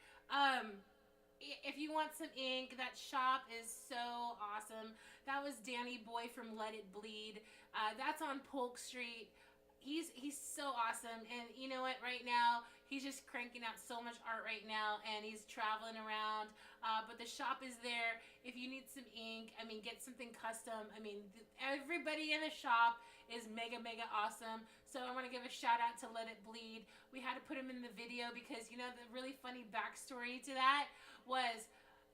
If you want some ink, that shop is so awesome. That was Danny Boy from Let It Bleed. That's on Polk Street. He's so awesome, and you know what? Right now, he's just cranking out so much art right now, and he's traveling around. But the shop is there. If you need some ink, I mean, get something custom. I mean, everybody in the shop is mega awesome. So I want to give a shout out to Let It Bleed. We had to put him in the video because, you know, the really funny backstory to that was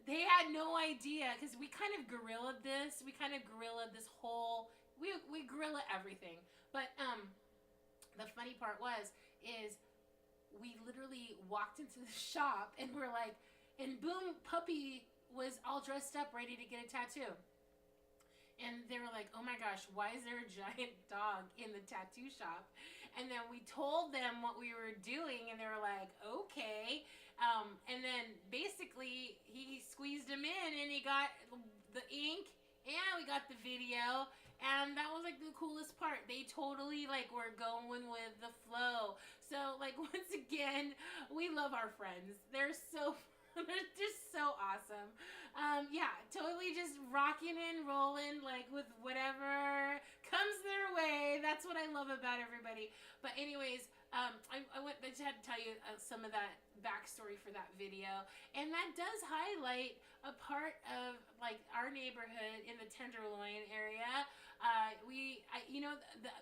they had no idea, because we kind of guerrillaed this. We kind of guerrillaed this whole, we guerrilla everything. But the funny part is we literally walked into the shop and we're like, and boom, Puppy was all dressed up, ready to get a tattoo. And they were like, oh my gosh, why is there a giant dog in the tattoo shop? And then we told them what we were doing, and they were like, okay. And then basically he squeezed him in, and he got the ink, and we got the video. And that was like the coolest part. They totally like were going with the flow. So like once again, we love our friends. They're just so awesome. Yeah, totally just rocking and rolling like with whatever comes their way. That's what I love about everybody. But anyways, I just had to tell you some of that backstory for that video, and that does highlight a part of like our neighborhood in the Tenderloin area.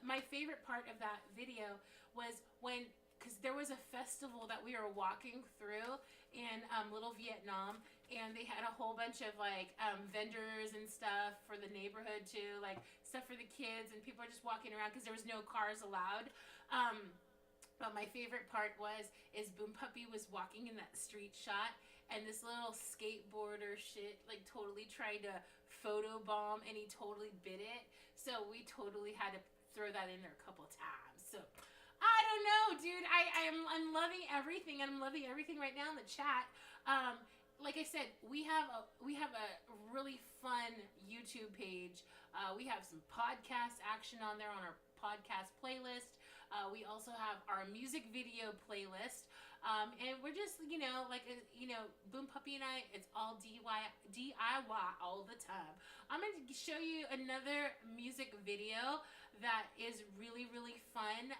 My favorite part of that video was when, because there was a festival that we were walking through, in Little Vietnam, and they had a whole bunch of like vendors and stuff for the neighborhood too, like stuff for the kids, and people are just walking around because there was no cars allowed. But my favorite part is Boom Puppy was walking in that street shot, and this little skateboarder shit like totally tried to photo bomb, and he totally bit it. So we totally had to throw that in there a couple times. So I don't know, dude. I'm loving everything, and I'm loving everything right now in the chat. Like I said, we have a really fun YouTube page. We have some podcast action on there on our podcast playlist. We also have our music video playlist. And we're just, Boom Puppy and I, it's all DIY all the time. I'm going to show you another music video that is really, really fun,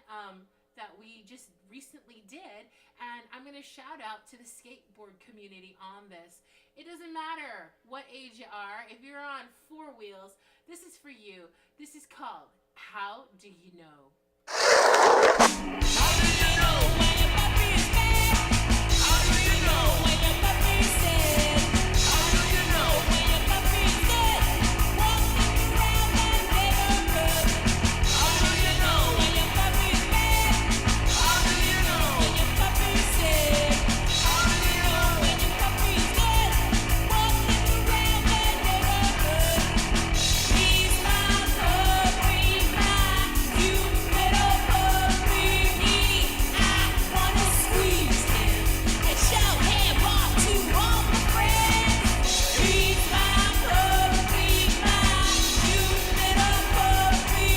that we just recently did. And I'm going to shout out to the skateboard community on this. It doesn't matter what age you are. If you're on 4 wheels, this is for you. This is called How Do You Know? How do you know when your puppy is bad? How do you know when your puppy is dead? How do you know when your puppy is good? Walking around that neighborhood. How do you know when your puppy is bad? How do you know when your puppy is dead? How do you know when your puppy is good? Walking around that neighborhood. He's my puppy, my cute little puppy. I wanna squeeze him and show him what to all my friends. He's my puppy, my cute little puppy.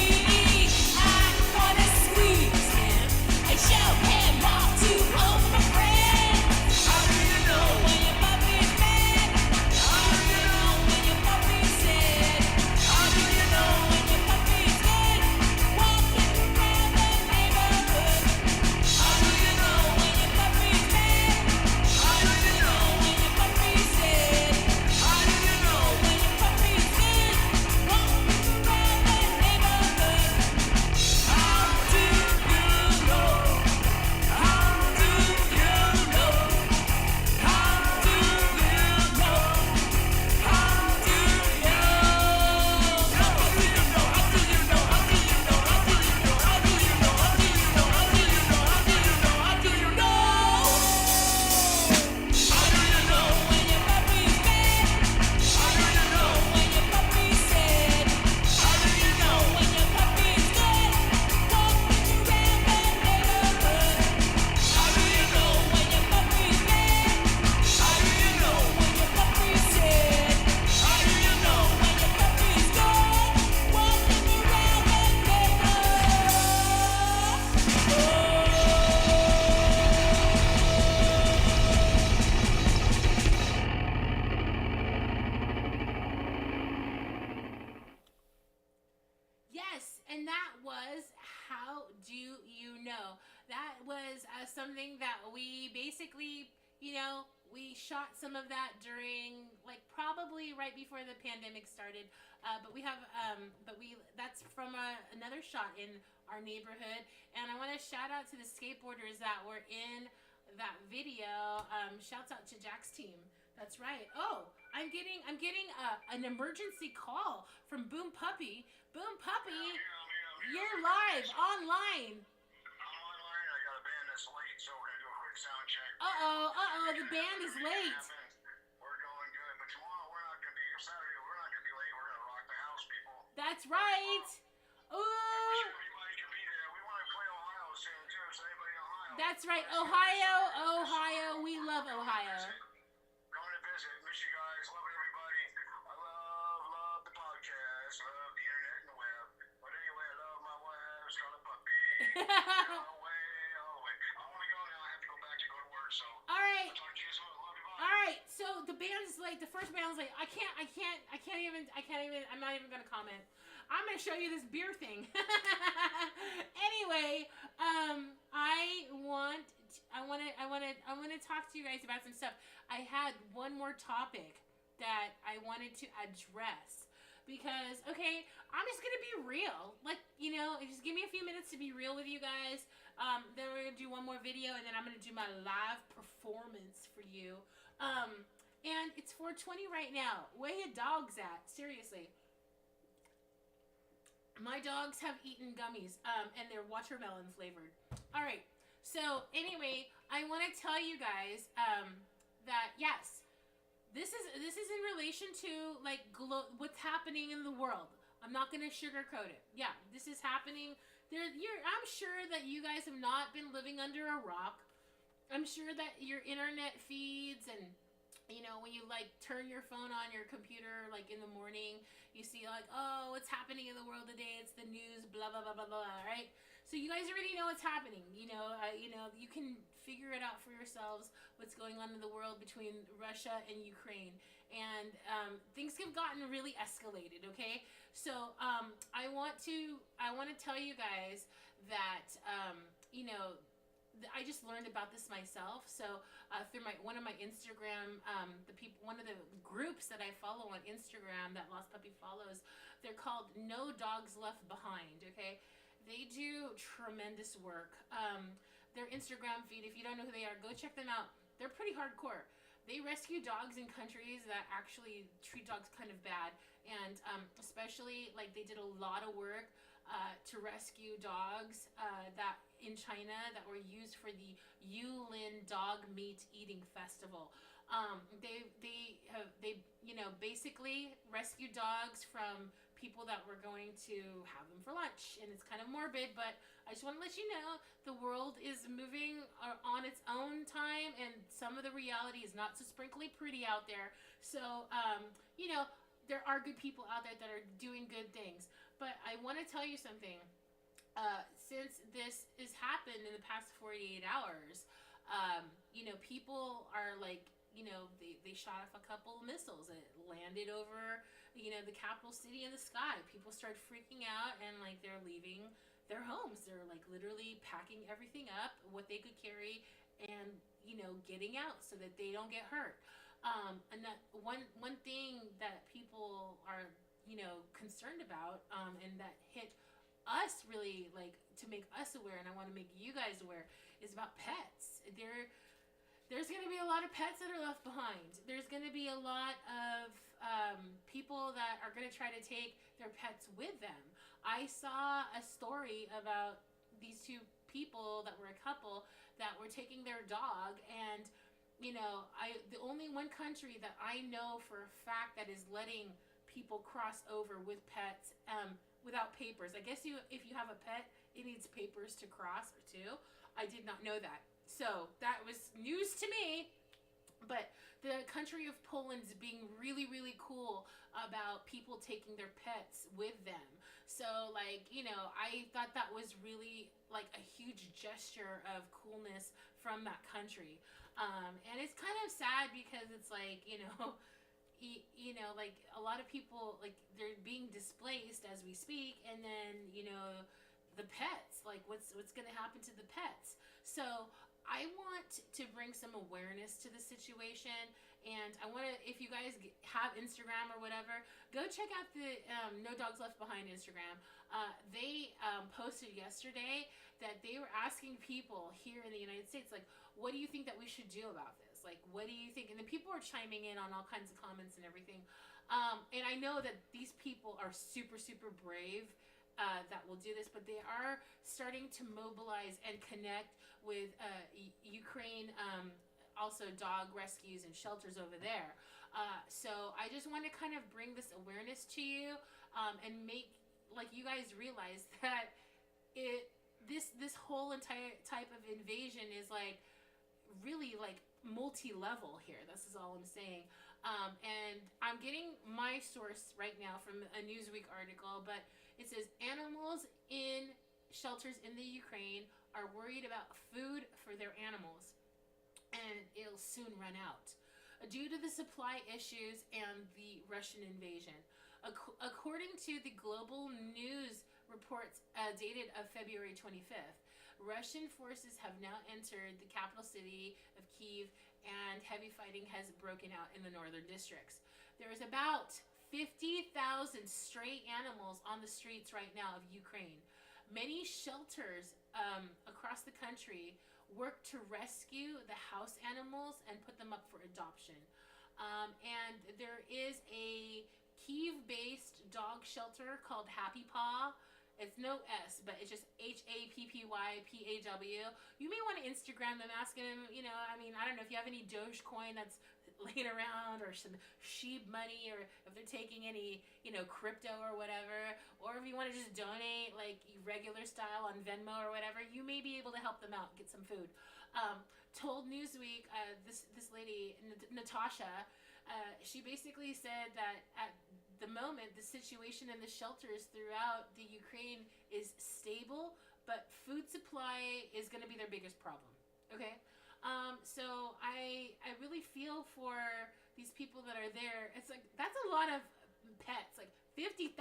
I wanna squeeze him and show him what to all my friends. How do you know when your puppy is mad? How do you know when your puppy is sad? How do you know when your puppy is good? Walking around the neighborhood. How do you know when your puppy is mad? How do you know when your puppy is sad? How do you know when your puppy is good? Walking around the neighborhood. How do you know? How do you know? How do you know? How do you know? How do you know? How do you know? How do you know? How do you know? How do you know? How do you know? How do you know? How do you know? How do you know? How do you know when your puppy is bad? How do you know when your puppy is sad? How do you know when your puppy is good? Walking around the neighborhood. How do you know when your puppy is bad? How do you know when your puppy is sad? How do you know when your puppy is good? Walking around the Yes, and that was How Do You Know? That was something that we basically, we shot some of that during, like, probably right before the pandemic started. But we have, that's from another shot in our neighborhood. And I want to shout out to the skateboarders that were in that video. Shouts out to Jack's team. That's right. Oh, I'm getting an emergency call from Boom Puppy. Boom Puppy, you're live online. I'm online. I got a band that's late, so we're gonna do a quick sound check. The band is late. We're going good, but tomorrow we're not gonna be. Saturday we're not gonna be late. We're gonna rock the house, people. That's right. I Ooh. wish everybody could be there. We want to play Ohio soon too. So anybody in Ohio? That's right. Ohio. We love Ohio. Going to visit. Miss you guys. Love everybody. I love the podcast. Love the internet and the web. But anyway, I love my wife, Scarlet Puppy. All the way. I want to go now. I have to go back to go to work. So. All right. I'll talk to you soon. Love you. Bye. All right. So the band is like the first band was like I can't even. I'm not even gonna comment. I'm gonna show you this beer thing. Anyway, I want to talk to you guys about some stuff. I had one more topic that I wanted to address. because, okay, I'm just gonna be real. Like, just give me a few minutes to be real with you guys. Then we're gonna do one more video, and then I'm gonna do my live performance for you. And it's 4:20 right now. Where your dogs at? Seriously. My dogs have eaten gummies, and they're watermelon flavored. All right. So anyway, I want to tell you guys that yes, this is in relation to like what's happening in the world. I'm not gonna sugarcoat it. Yeah, this is happening. I'm sure that you guys have not been living under a rock. I'm sure that your internet feeds and when you like turn your phone on your computer like in the morning, you see like, oh, what's happening in the world today? It's the news, blah blah blah blah blah. Right? So you guys already know what's happening. You can figure it out for yourselves. What's going on in the world between Russia and Ukraine, and things have gotten really escalated. Okay, so I want to tell you guys that I just learned about this myself. So through one of my Instagram, one of the groups that I follow on Instagram that Lost Puppy follows, they're called No Dogs Left Behind. Okay, they do tremendous work. Their Instagram feed, if you don't know who they are, go check them out. They're pretty hardcore. They rescue dogs in countries that actually treat dogs kind of bad, and especially like they did a lot of work to rescue dogs that in China that were used for the Yulin Dog Meat Eating Festival. They basically rescued dogs from people that were going to have them for lunch, and it's kind of morbid, but I just want to let you know the world is moving on its own time, and some of the reality is not so sprinkly pretty out there. So there are good people out there that are doing good things. But I want to tell you something. Since this has happened in the past 48 hours, people are like, they shot off a couple of missiles. It landed over, the capital city in the sky. People start freaking out and like they're leaving their homes. They're like literally packing everything up, what they could carry, and, getting out so that they don't get hurt. And that one thing that people are concerned about, and that hit us really like to make us aware, and I want to make you guys aware, is about pets. There's going to be a lot of pets that are left behind. There's going to be a lot of people that are going to try to take their pets with them. I saw a story about these two people that were a couple that were taking their dog, and the only one country that I know for a fact that is letting people cross over with pets without papers. I guess if you have a pet, it needs papers to cross or two. I did not know that. So that was news to me. But the country of Poland's being really, really cool about people taking their pets with them. So like, I thought that was really like a huge gesture of coolness from that country. And it's kind of sad because it's like, like a lot of people, like they're being displaced as we speak, and then the pets, like what's going to happen to the pets. So I want to bring some awareness to the situation, and I want to, if you guys have Instagram or whatever, go check out the No Dogs Left Behind Instagram. They posted yesterday that they were asking people here in the United States, like, what do you think that we should do about this? Like, what do you think? And then people are chiming in on all kinds of comments and everything. And I know that these people are super, super brave that will do this, but they are starting to mobilize and connect with Ukraine, also dog rescues and shelters over there. So I just want to kind of bring this awareness to you, and make like you guys realize that this whole entire type of invasion is like really like multi-level here. This is all I'm saying. And I'm getting my source right now from a Newsweek article, but it says animals in shelters in the Ukraine are worried about food for their animals, and it'll soon run out due to the supply issues and the Russian invasion. According to the Global News reports dated of February 25th, Russian forces have now entered the capital city of Kyiv, and heavy fighting has broken out in the northern districts. There is about 50,000 stray animals on the streets right now of Ukraine. Many shelters across the country work to rescue the house animals and put them up for adoption. And there is a Kyiv-based dog shelter called Happy Paw. It's no S, but it's just HAPPYPAW. You may want to Instagram them, asking them, I don't know if you have any Dogecoin that's laying around, or some sheep money, or if they're taking any, crypto or whatever, or if you want to just donate like regular style on Venmo or whatever, you may be able to help them out, get some food. Told Newsweek, this lady, Natasha, she basically said that at the moment, the situation in the shelters throughout the Ukraine is stable, but food supply is going to be their biggest problem. Okay? So I really feel for these people that are there. It's like, that's a lot of pets, like 50,000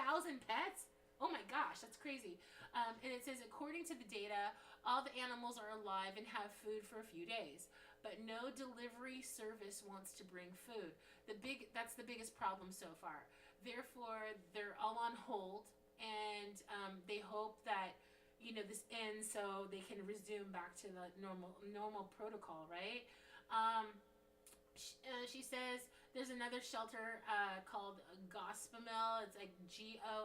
pets. Oh my gosh, that's crazy. And it says, according to the data, all the animals are alive and have food for a few days, but no delivery service wants to bring food. That's the biggest problem so far. Therefore, they're all on hold, and they hope that this ends so they can resume back to the normal protocol, right? She says there's another shelter called Gospomel. It's like Gostomel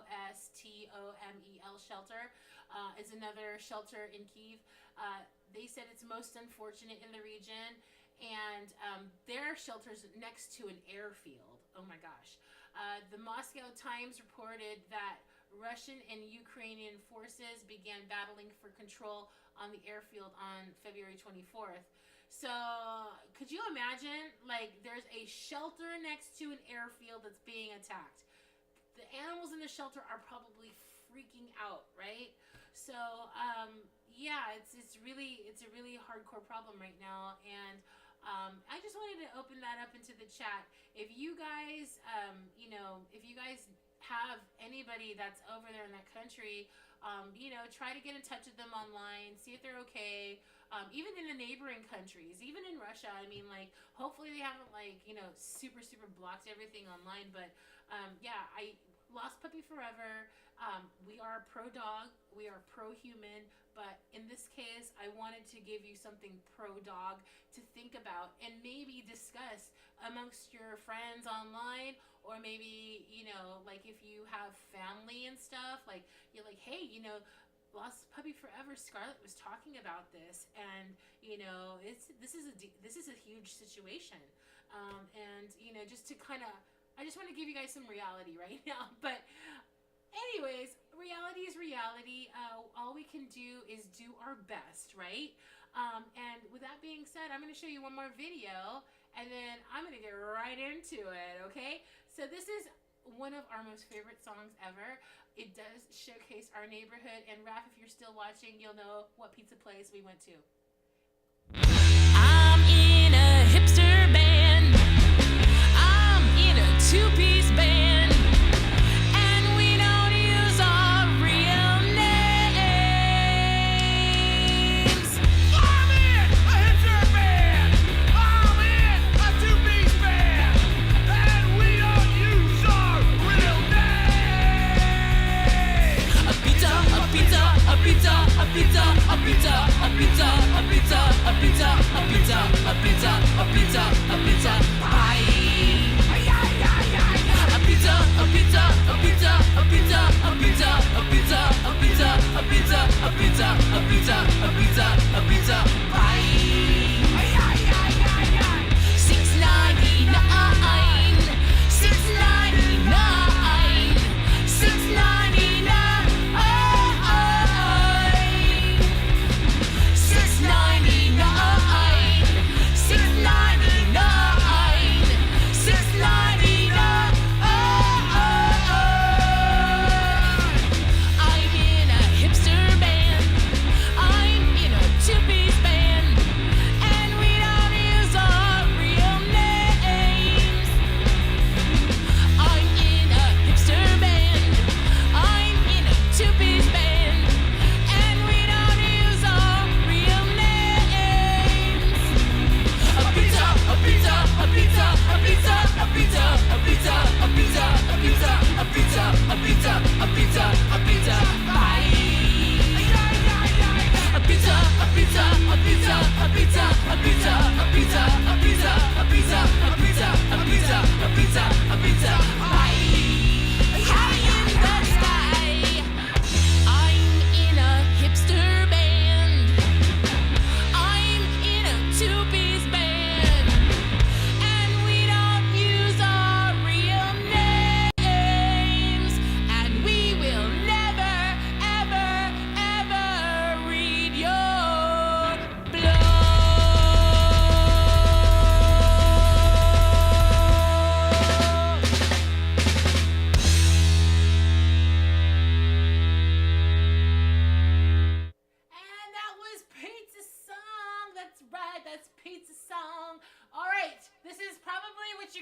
shelter. Is another shelter in Kyiv. They said it's most unfortunate in the region, and their shelter's next to an airfield. Oh my gosh. The Moscow Times reported that Russian and Ukrainian forces began battling for control on the airfield on February 24th. So, could you imagine, like, there's a shelter next to an airfield that's being attacked. The animals in the shelter are probably freaking out, right? So, yeah, it's a really hardcore problem right now, and I just wanted to open that up into the chat. If you guys, if you guys have anybody that's over there in that country, try to get in touch with them online, see if they're okay. Even in the neighboring countries, even in Russia, hopefully they haven't, super, super blocked everything online. But, I Lost Puppy Forever. We are pro-dog, we are pro-human, but in this case, I wanted to give you something pro-dog to think about and maybe discuss amongst your friends online, or maybe, if you have family and stuff, you're like, hey, Lost Puppy Forever, Scarlet was talking about this, and this is a huge situation, and just to kind of, I just want to give you guys some reality right now. But anyways, reality is reality. All we can do is do our best, right? And with that being said, I'm going to show you one more video, and then I'm going to get right into it, okay? So this is one of our most favorite songs ever. It does showcase our neighborhood, and Raph, if you're still watching, you'll know what pizza place we went to. I'm in a hipster band. I'm in a two-piece band. And we don't use our real names. I'm in a hipster band. I'm in a two-piece band. And we don't use our real name. A pizza, a pizza, a pizza, a pizza, a pizza, a pizza,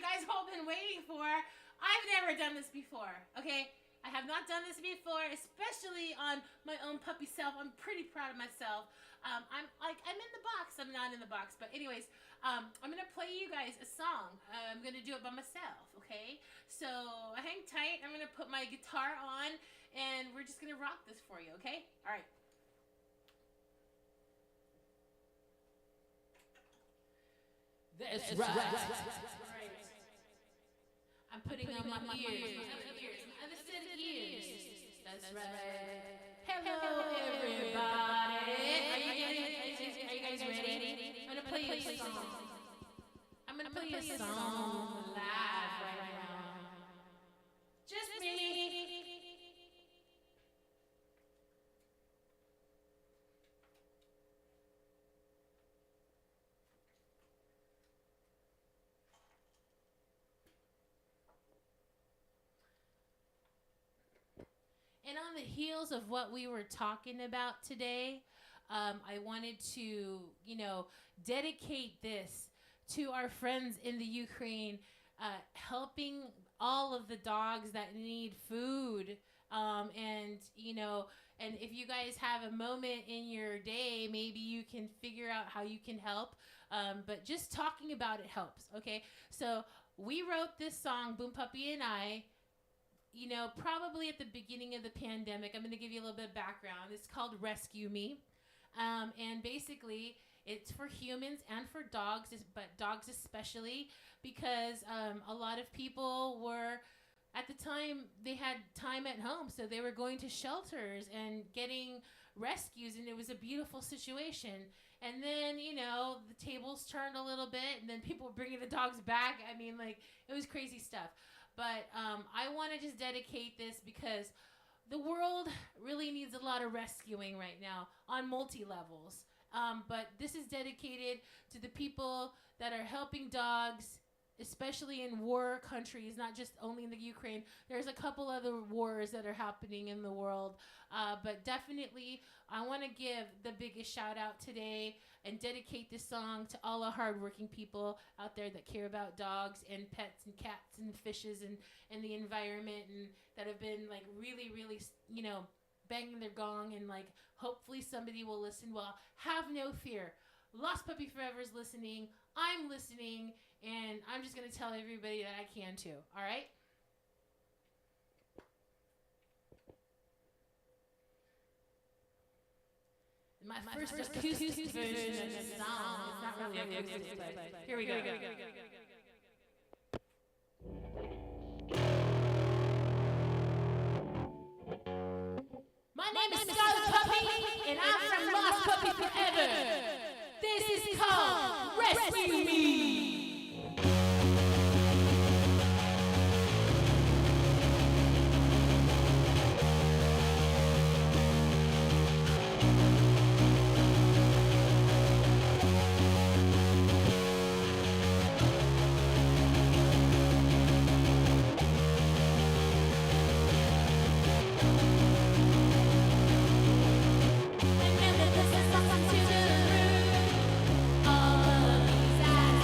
guys all been waiting for. I've never done this before, okay? I have not done this before, especially on my own puppy self. I'm pretty proud of myself. I'm in the box. I'm not in the box. But anyways, I'm going to play you guys a song. I'm going to do it by myself, okay? So hang tight. I'm going to put my guitar on, and we're just going to rock this for you, okay? All right. That's right. I'm putting on my ears. My other set of ears. That's right. Hello, everybody. Are you guys ready? I'm gonna play you a song. I'm gonna play you a song live right now. Just me. And on the heels of what we were talking about today, I wanted to, dedicate this to our friends in the Ukraine, helping all of the dogs that need food. And if you guys have a moment in your day, maybe you can figure out how you can help. But just talking about it helps, okay? So we wrote this song, Boom Puppy and I, probably at the beginning of the pandemic. I'm going to give you a little bit of background. It's called Rescue Me. And basically, it's for humans and for dogs, but dogs especially, because a lot of people were, at the time, they had time at home, so they were going to shelters and getting rescues, and it was a beautiful situation. And then, the tables turned a little bit, and then people were bringing the dogs back. I mean, it was crazy stuff. But I want to just dedicate this because the world really needs a lot of rescuing right now on multi-levels. But this is dedicated to the people that are helping dogs, especially in war countries, not just only in the Ukraine. There's a couple other wars that are happening in the world. But definitely, I want to give the biggest shout out today and dedicate this song to all the hardworking people out there that care about dogs and pets and cats and fishes and the environment, and that have been really, really, banging their gong, and hopefully somebody will listen. Well, have no fear. Lost Puppy Forever is listening. I'm listening, and I'm just going to tell everybody that I can too. All right? My first acoustic version of the song. It's not really acoustic, but here we go. My name is Scarlet Puppy, and I'm from Lost Puppy Forever. This is called Rescue Me. Remember, this is something to the root. All of these eyes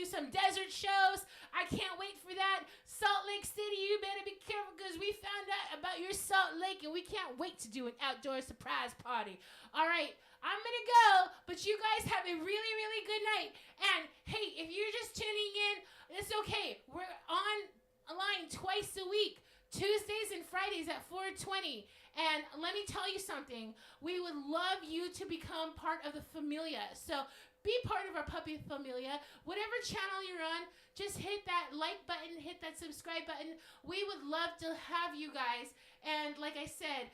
some desert shows. I can't wait for that. Salt Lake City, you better be careful because we found out about your Salt Lake and we can't wait to do an outdoor surprise party. All right, I'm going to go, but you guys have a really, really good night. And hey, if you're just tuning in, it's okay. We're online twice a week, Tuesdays and Fridays at 4:20. And let me tell you something. We would love you to become part of the familia. So be part of our puppy familia. Whatever channel you're on, just hit that like button, hit that subscribe button. We would love to have you guys. And like I said,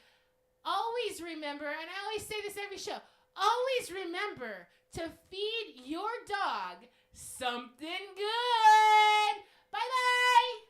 always remember, and I always say this every show, always remember to feed your dog something good. Bye-bye.